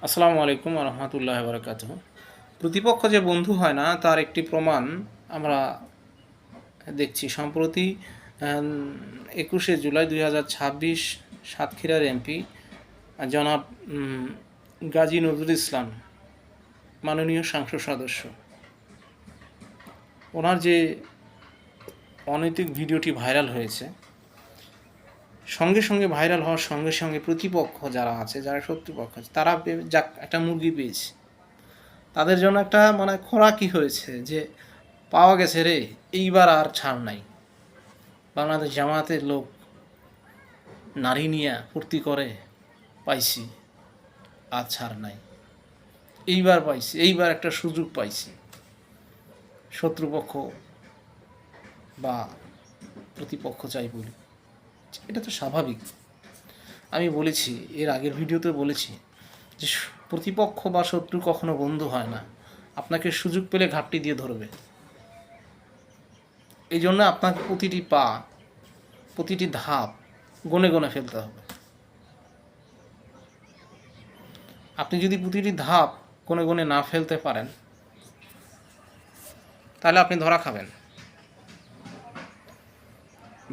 আসসালামু আলাইকুম রহমতুল্লাহ বারকাতুহ। প্রতিপক্ষ যে বন্ধু হয় না তার একটি প্রমাণ আমরা দেখছি সম্প্রতি 21শে জুলাই 2026 সাতক্ষীরার এমপি জনাব গাজী নজরুল ইসলাম মাননীয় সংসদ সদস্য, ওনার যে অনৈতিক ভিডিওটি ভাইরাল হয়েছে, সঙ্গে সঙ্গে ভাইরাল হওয়ার সঙ্গে সঙ্গে প্রতিপক্ষ যারা আছে, যারা শত্রুপক্ষ আছে, তারা যাক একটা মুরগি পেয়েছে, তাদের জন্য একটা মানে খোরাকি হয়েছে যে পাওয়া গেছে রে, এইবার আর ছাড় নাই। বাংলাদেশ জামায়াতের লোক নারী নিয়ে ফুর্তি করে, পাইছি, আর ছাড় নাই, এইবার পাইছি, এইবার একটা সুযোগ পাইছি। শত্রুপক্ষ বা প্রতিপক্ষ চাই বলি, এটা তো স্বাভাবিক। আমি বলেছি, এর আগের ভিডিওতে বলেছি যে প্রতিপক্ষ বা শত্রু কখনো বন্ধু হয় না, আপনাকে সুযোগ পেলে ঘাপটি দিয়ে ধরবে। এই জন্য আপনাকে প্রতিটি পা, প্রতিটি ধাপ গনে গনে ফেলতে হবে। আপনি যদি প্রতিটি ধাপ গনে গনে না ফেলতে পারেন, তাহলে আপনি ধরা খাবেন।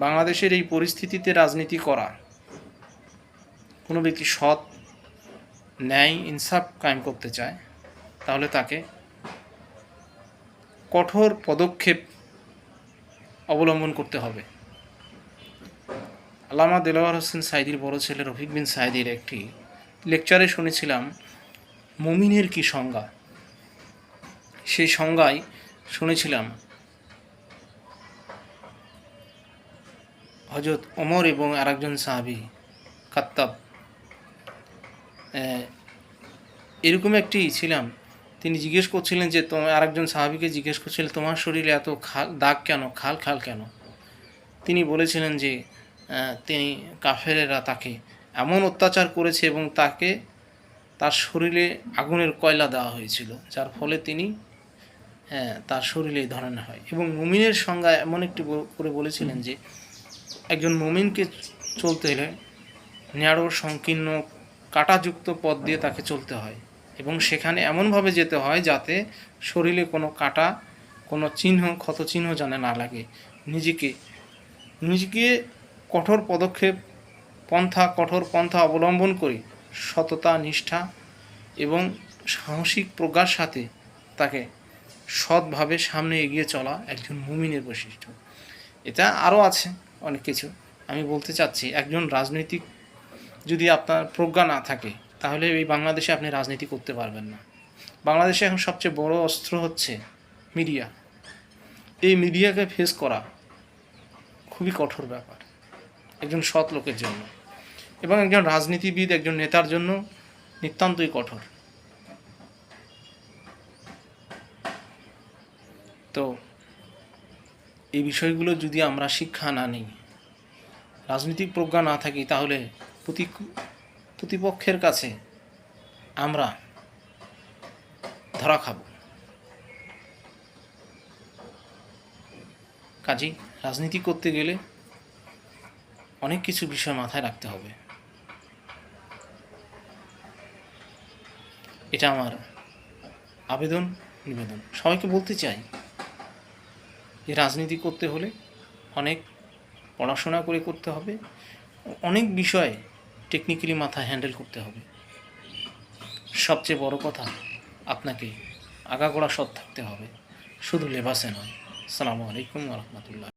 বাংলাদেশের এই পরিস্থিতিতে রাজনীতি করা, কোনো ব্যক্তি সৎ, ন্যায়, ইনসাফ কায়েম করতে চায়, তাহলে তাকে কঠোর পদক্ষেপ অবলম্বন করতে হবে। আল্লামা দেলোয়ার হোসেন সাঈদীর বড় ছেলে রফিক বিন সাঈদীর একটি লেকচারে শুনেছিলাম মুমিনের কি সংজ্ঞা। সেই সংজ্ঞায় শুনেছিলাম হযরত ওমর এবং আরেকজন সাহাবী খাত্তাব, এরকম একটি ছিলাম, তিনি জিজ্ঞেস করছিলেন যে আরেকজন সাহাবীকে জিজ্ঞেস করছিলেন, তোমার শরীরে এত দাগ কেন, খাল কেন? তিনি বলেছিলেন যে তিনি কাফেরেরা তাকে এমন অত্যাচার করেছে এবং তার শরীরে আগুনের কয়লা দেওয়া হয়েছিল, যার ফলে তিনি তার শরীরে এই ধরনের হয়। এবং মুমিনের সংজ্ঞা এমন একটি করে বলেছিলেন যে একজন মুমিনকে চলতে হলে ন্যাড়ো, সংকীর্ণ, কাঁটাযুক্ত পথ দিয়ে তাকে চলতে হয় এবং সেখানে এমনভাবে যেতে হয় যাতে শরীরে কোনো কাঁটা, কোনো চিহ্ন, ক্ষত চিহ্ন যেন না লাগে। নিজেকে কঠোর পন্থা অবলম্বন করে সততা, নিষ্ঠা এবং সাহসিক প্রজ্ঞার সাথে তাকে সৎভাবে সামনে এগিয়ে চলা একজন মুমিনের বৈশিষ্ট্য। এটা আরও আছে অনেক কিছু। আমি বলতে চাচ্ছি, একজন রাজনৈতিক যদি আপনার প্রজ্ঞা না থাকে, তাহলে এই বাংলাদেশে আপনি রাজনীতি করতে পারবেন না। বাংলাদেশে এখন সবচেয়ে বড় অস্ত্র হচ্ছে মিডিয়া। এই মিডিয়াকে ফেস করা খুবই কঠোর ব্যাপার একজন সৎ লোকের জন্য, এবং একজন রাজনীতিবিদ, একজন নেতার জন্য নিতান্তই কঠোর। তো এই বিষয়গুলো যদি আমরা শিক্ষা না নিই, রাজনৈতিক প্রজ্ঞা না থাকি, তাহলে প্রতিপক্ষের কাছে আমরা ধরা খাব। কাজেই রাজনীতি করতে গেলে অনেক কিছু বিষয় মাথায় রাখতে হবে। এটা আমার নিবেদন। সবাইকে বলতে চাই যে রাজনীতি করতে হলে অনেক পড়াশোনা করে করতে হবে, অনেক বিষয় টেকনিক্যালি মাথায় হ্যান্ডেল করতে হবে। সবচেয়ে বড় কথা, আপনাকে আগাগোড়া সৎ থাকতে হবে, শুধু লেবাসে নয়। আসসালামু আলাইকুম রহমতুল্লাহ।